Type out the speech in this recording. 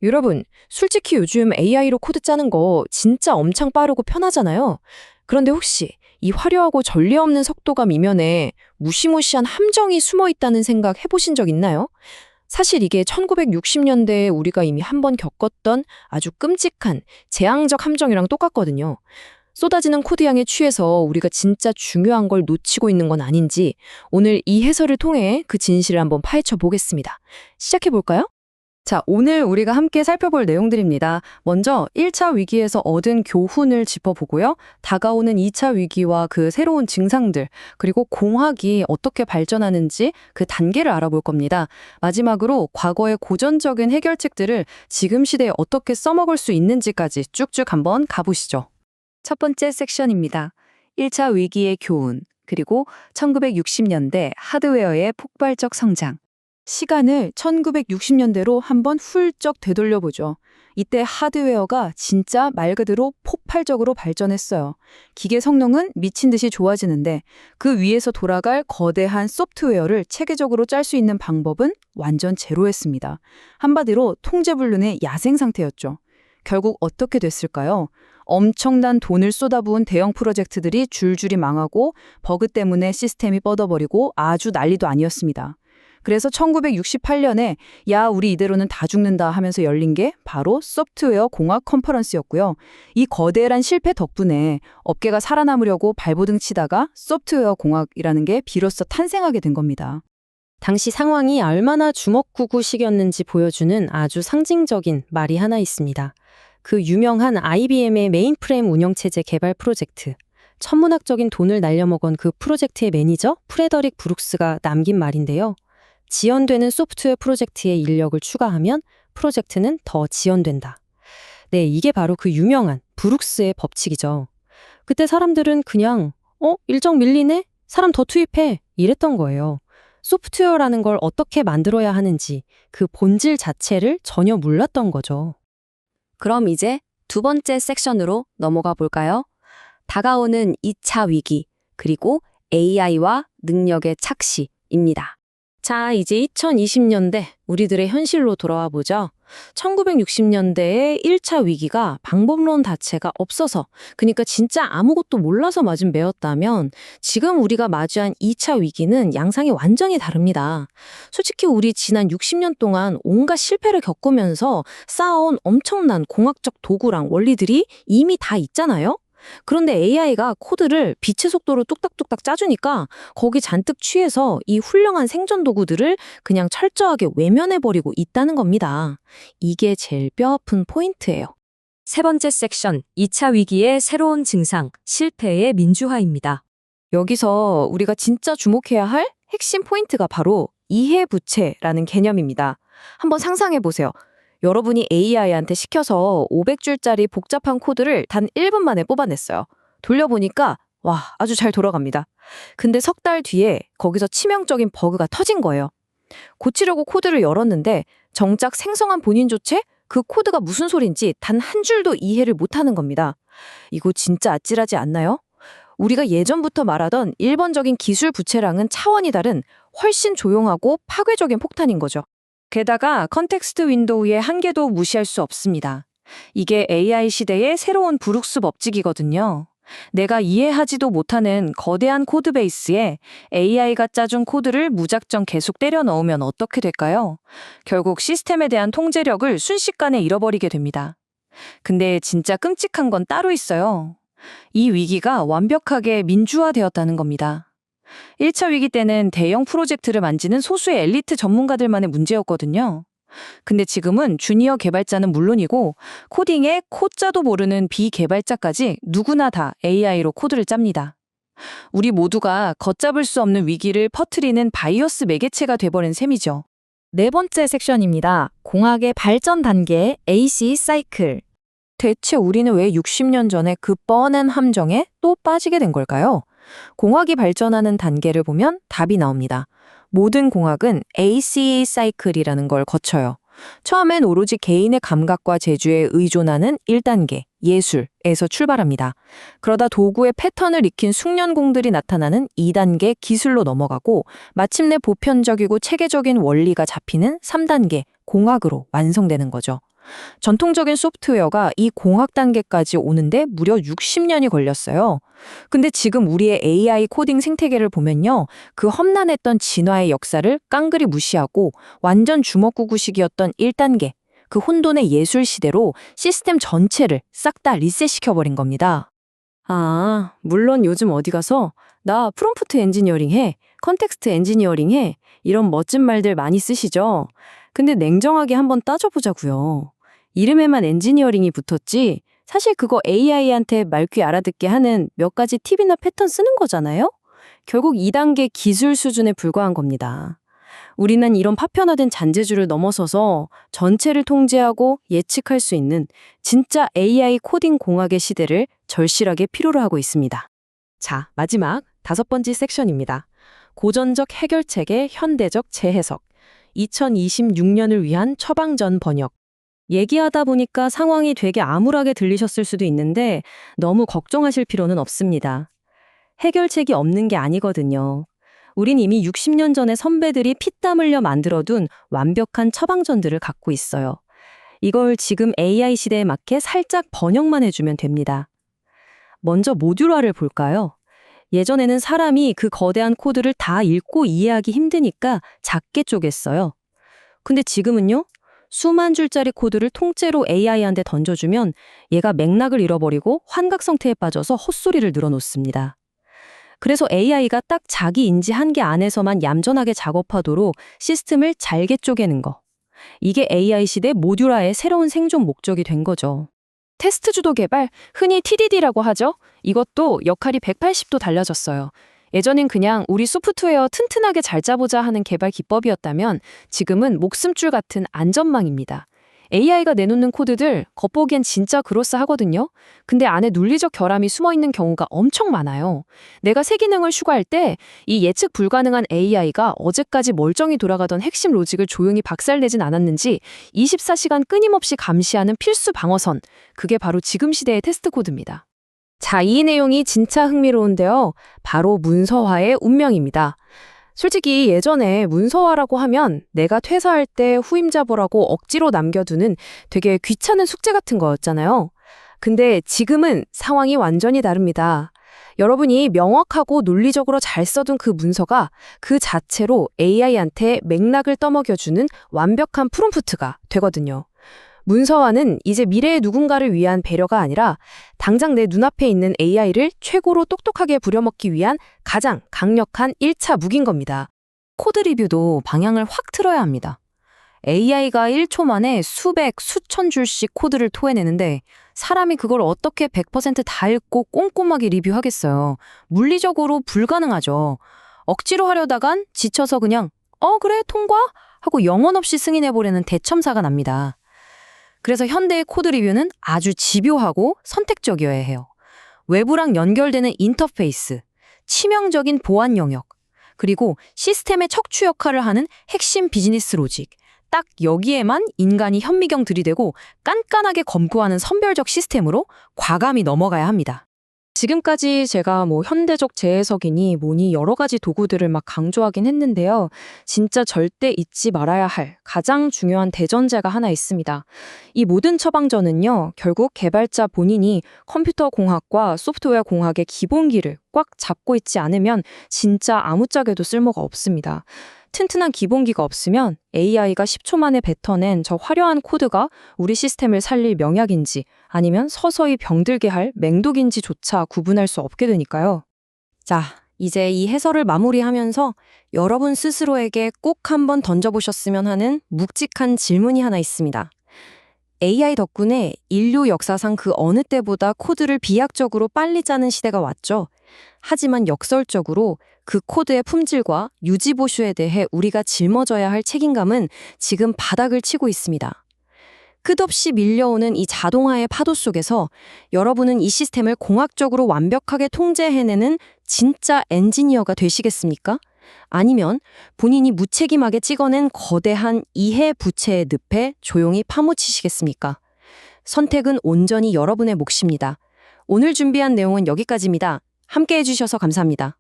여러분, 솔직히 요즘 AI로 코드 짜는 거 진짜 엄청 빠르고 편하잖아요. 그런데 혹시 이 화려하고 전례 없는 속도감 이면에 무시무시한 함정이 숨어 있다는 생각 해보신 적 있나요? 사실 이게 1960년대에 우리가 이미 한 번 겪었던 아주 끔찍한 재앙적 함정이랑 똑같거든요. 쏟아지는 코드양에 취해서 우리가 진짜 중요한 걸 놓치고 있는 건 아닌지 오늘 이 해설을 통해 그 진실을 한번 파헤쳐 보겠습니다. 시작해 볼까요? 자, 오늘 우리가 함께 살펴볼 내용들입니다. 먼저 1차 위기에서 얻은 교훈을 짚어보고요. 다가오는 2차 위기와 그 새로운 증상들, 그리고 공학이 어떻게 발전하는지 그 단계를 알아볼 겁니다. 마지막으로 과거의 고전적인 해결책들을 지금 시대에 어떻게 써먹을 수 있는지까지 쭉쭉 한번 가보시죠. 첫 번째 섹션입니다. 1차 위기의 교훈, 그리고 1960년대 하드웨어의 폭발적 성장. 시간을 1960년대로 한번 훌쩍 되돌려보죠. 이때 하드웨어가 진짜 말 그대로 폭발적으로 발전했어요. 기계 성능은 미친 듯이 좋아지는데 그 위에서 돌아갈 거대한 소프트웨어를 체계적으로 짤 수 있는 방법은 완전 제로였습니다. 한마디로 통제불능의 야생 상태였죠. 결국 어떻게 됐을까요? 엄청난 돈을 쏟아부은 대형 프로젝트들이 줄줄이 망하고 버그 때문에 시스템이 뻗어버리고 아주 난리도 아니었습니다. 그래서 1968년에 야, 우리 이대로는 다 죽는다 하면서 열린 게 바로 소프트웨어 공학 컨퍼런스였고요. 이 거대한 실패 덕분에 업계가 살아남으려고 발버둥 치다가 소프트웨어 공학이라는 게 비로소 탄생하게 된 겁니다. 당시 상황이 얼마나 주먹구구식이었는지 보여주는 아주 상징적인 말이 하나 있습니다. 그 유명한 IBM의 메인프레임 운영체제 개발 프로젝트. 천문학적인 돈을 날려먹은 그 프로젝트의 매니저 프레더릭 브룩스가 남긴 말인데요. 지연되는 소프트웨어 프로젝트에 인력을 추가하면 프로젝트는 더 지연된다. 네, 이게 바로 그 유명한 브룩스의 법칙이죠. 그때 사람들은 그냥 일정 밀리네? 사람 더 투입해. 이랬던 거예요. 소프트웨어라는 걸 어떻게 만들어야 하는지 그 본질 자체를 전혀 몰랐던 거죠. 그럼 이제 두 번째 섹션으로 넘어가 볼까요? 다가오는 2차 위기, 그리고 AI와 능력의 착시입니다. 자, 이제 2020년대 우리들의 현실로 돌아와 보죠. 1960년대의 1차 위기가 방법론 자체가 없어서, 그러니까 진짜 아무것도 몰라서 맞은 매였다면 지금 우리가 마주한 2차 위기는 양상이 완전히 다릅니다. 솔직히 우리 지난 60년 동안 온갖 실패를 겪으면서 쌓아온 엄청난 공학적 도구랑 원리들이 이미 다 있잖아요? 그런데 AI가 코드를 빛의 속도로 뚝딱뚝딱 짜주니까 거기 잔뜩 취해서 이 훌륭한 생존 도구들을 그냥 철저하게 외면해버리고 있다는 겁니다. 이게 제일 뼈아픈 포인트예요. 세 번째 섹션, 2차 위기의 새로운 증상, 실패의 민주화입니다. 여기서 우리가 진짜 주목해야 할 핵심 포인트가 바로 이해부채라는 개념입니다. 한번 상상해보세요. 여러분이 AI한테 시켜서 500줄짜리 복잡한 코드를 단 1분 만에 뽑아냈어요. 돌려보니까 와, 아주 잘 돌아갑니다. 근데 석 달 뒤에 거기서 치명적인 버그가 터진 거예요. 고치려고 코드를 열었는데 정작 생성한 본인조차 그 코드가 무슨 소린지 단 한 줄도 이해를 못하는 겁니다. 이거 진짜 아찔하지 않나요? 우리가 예전부터 말하던 일반적인 기술 부채랑은 차원이 다른 훨씬 조용하고 파괴적인 폭탄인 거죠. 게다가 컨텍스트 윈도우의 한계도 무시할 수 없습니다. 이게 AI 시대의 새로운 브룩스 법칙이거든요. 내가 이해하지도 못하는 거대한 코드베이스에 AI가 짜준 코드를 무작정 계속 때려 넣으면 어떻게 될까요? 결국 시스템에 대한 통제력을 순식간에 잃어버리게 됩니다. 근데 진짜 끔찍한 건 따로 있어요. 이 위기가 완벽하게 민주화되었다는 겁니다. 1차 위기 때는 대형 프로젝트를 만지는 소수의 엘리트 전문가들만의 문제였거든요. 근데 지금은 주니어 개발자는 물론이고 코딩에 코자도 모르는 비개발자까지 누구나 다 AI로 코드를 짭니다. 우리 모두가 걷잡을 수 없는 위기를 퍼뜨리는 바이어스 매개체가 돼버린 셈이죠. 네 번째 섹션입니다. 공학의 발전 단계 AC 사이클. 대체 우리는 왜 60년 전에 그 뻔한 함정에 또 빠지게 된 걸까요? 공학이 발전하는 단계를 보면 답이 나옵니다. 모든 공학은 ACA 사이클이라는 걸 거쳐요. 처음엔 오로지 개인의 감각과 재주에 의존하는 1단계, 예술에서 출발합니다. 그러다 도구의 패턴을 익힌 숙련공들이 나타나는 2단계 기술로 넘어가고 마침내 보편적이고 체계적인 원리가 잡히는 3단계 공학으로 완성되는 거죠. 전통적인 소프트웨어가 이 공학 단계까지 오는데 무려 60년이 걸렸어요. 근데 지금 우리의 AI 코딩 생태계를 보면요. 그 험난했던 진화의 역사를 깡그리 무시하고 완전 주먹구구식이었던 1단계, 그 혼돈의 예술 시대로 시스템 전체를 싹 다 리셋시켜버린 겁니다. 물론 요즘 어디 가서 나 프롬프트 엔지니어링 해, 컨텍스트 엔지니어링 해 이런 멋진 말들 많이 쓰시죠? 근데 냉정하게 한번 따져보자고요. 이름에만 엔지니어링이 붙었지 사실 그거 AI한테 말귀 알아듣게 하는 몇 가지 팁이나 패턴 쓰는 거잖아요? 결국 2단계 기술 수준에 불과한 겁니다. 우리는 이런 파편화된 잔재주를 넘어서서 전체를 통제하고 예측할 수 있는 진짜 AI 코딩 공학의 시대를 절실하게 필요로 하고 있습니다. 자, 마지막 5번째 섹션입니다. 고전적 해결책의 현대적 재해석. 2026년을 위한 처방전 번역. 얘기하다 보니까 상황이 되게 암울하게 들리셨을 수도 있는데 너무 걱정하실 필요는 없습니다. 해결책이 없는 게 아니거든요. 우린 이미 60년 전에 선배들이 피땀 흘려 만들어둔 완벽한 처방전들을 갖고 있어요. 이걸 지금 AI 시대에 맞게 살짝 번역만 해주면 됩니다. 먼저 모듈화를 볼까요? 예전에는 사람이 그 거대한 코드를 다 읽고 이해하기 힘드니까 작게 쪼갰어요. 근데 지금은요? 수만 줄짜리 코드를 통째로 AI한테 던져주면 얘가 맥락을 잃어버리고 환각 상태에 빠져서 헛소리를 늘어놓습니다. 그래서 AI가 딱 자기 인지 한계 안에서만 얌전하게 작업하도록 시스템을 잘게 쪼개는 거. 이게 AI 시대 모듈화의 새로운 생존 목적이 된 거죠. 테스트 주도 개발, 흔히 TDD라고 하죠. 이것도 역할이 180도 달라졌어요. 예전엔 그냥 우리 소프트웨어 튼튼하게 잘 짜보자 하는 개발 기법이었다면 지금은 목숨줄 같은 안전망입니다. AI가 내놓는 코드들 겉보기엔 진짜 그럴싸하거든요. 근데 안에 논리적 결함이 숨어있는 경우가 엄청 많아요. 내가 새 기능을 추가할 때 이 예측 불가능한 AI가 어제까지 멀쩡히 돌아가던 핵심 로직을 조용히 박살내진 않았는지 24시간 끊임없이 감시하는 필수 방어선, 그게 바로 지금 시대의 테스트 코드입니다. 자, 이 내용이 진짜 흥미로운데요. 바로 문서화의 운명입니다. 솔직히 예전에 문서화라고 하면 내가 퇴사할 때 후임자 보라고 억지로 남겨두는 되게 귀찮은 숙제 같은 거였잖아요. 근데 지금은 상황이 완전히 다릅니다. 여러분이 명확하고 논리적으로 잘 써둔 그 문서가 그 자체로 AI한테 맥락을 떠먹여주는 완벽한 프롬프트가 되거든요. 문서화는 이제 미래의 누군가를 위한 배려가 아니라 당장 내 눈앞에 있는 AI를 최고로 똑똑하게 부려먹기 위한 가장 강력한 1차 무기인 겁니다. 코드 리뷰도 방향을 확 틀어야 합니다. AI가 1초 만에 수백, 수천 줄씩 코드를 토해내는데 사람이 그걸 어떻게 100% 다 읽고 꼼꼼하게 리뷰하겠어요. 물리적으로 불가능하죠. 억지로 하려다간 지쳐서 그냥 그래, 통과? 하고 영혼 없이 승인해보려는 대첨사가 납니다. 그래서 현대의 코드 리뷰는 아주 집요하고 선택적이어야 해요. 외부랑 연결되는 인터페이스, 치명적인 보안 영역, 그리고 시스템의 척추 역할을 하는 핵심 비즈니스 로직, 딱 여기에만 인간이 현미경 들이대고 깐깐하게 검토하는 선별적 시스템으로 과감히 넘어가야 합니다. 지금까지 제가 현대적 재해석이니 뭐니 여러 가지 도구들을 막 강조하긴 했는데요. 진짜 절대 잊지 말아야 할 가장 중요한 대전제가 하나 있습니다. 이 모든 처방전은요, 결국 개발자 본인이 컴퓨터 공학과 소프트웨어 공학의 기본기를 꽉 잡고 있지 않으면 진짜 아무짝에도 쓸모가 없습니다. 튼튼한 기본기가 없으면 AI가 10초 만에 뱉어낸 저 화려한 코드가 우리 시스템을 살릴 명약인지 아니면 서서히 병들게 할 맹독인지조차 구분할 수 없게 되니까요. 자, 이제 이 해설을 마무리하면서 여러분 스스로에게 꼭 한번 던져보셨으면 하는 묵직한 질문이 하나 있습니다. AI 덕분에 인류 역사상 그 어느 때보다 코드를 비약적으로 빨리 짜는 시대가 왔죠. 하지만 역설적으로 그 코드의 품질과 유지 보수에 대해 우리가 짊어져야 할 책임감은 지금 바닥을 치고 있습니다. 끝없이 밀려오는 이 자동화의 파도 속에서 여러분은 이 시스템을 공학적으로 완벽하게 통제해내는 진짜 엔지니어가 되시겠습니까? 아니면 본인이 무책임하게 찍어낸 거대한 이해 부채의 늪에 조용히 파묻히시겠습니까? 선택은 온전히 여러분의 몫입니다. 오늘 준비한 내용은 여기까지입니다. 함께 해주셔서 감사합니다.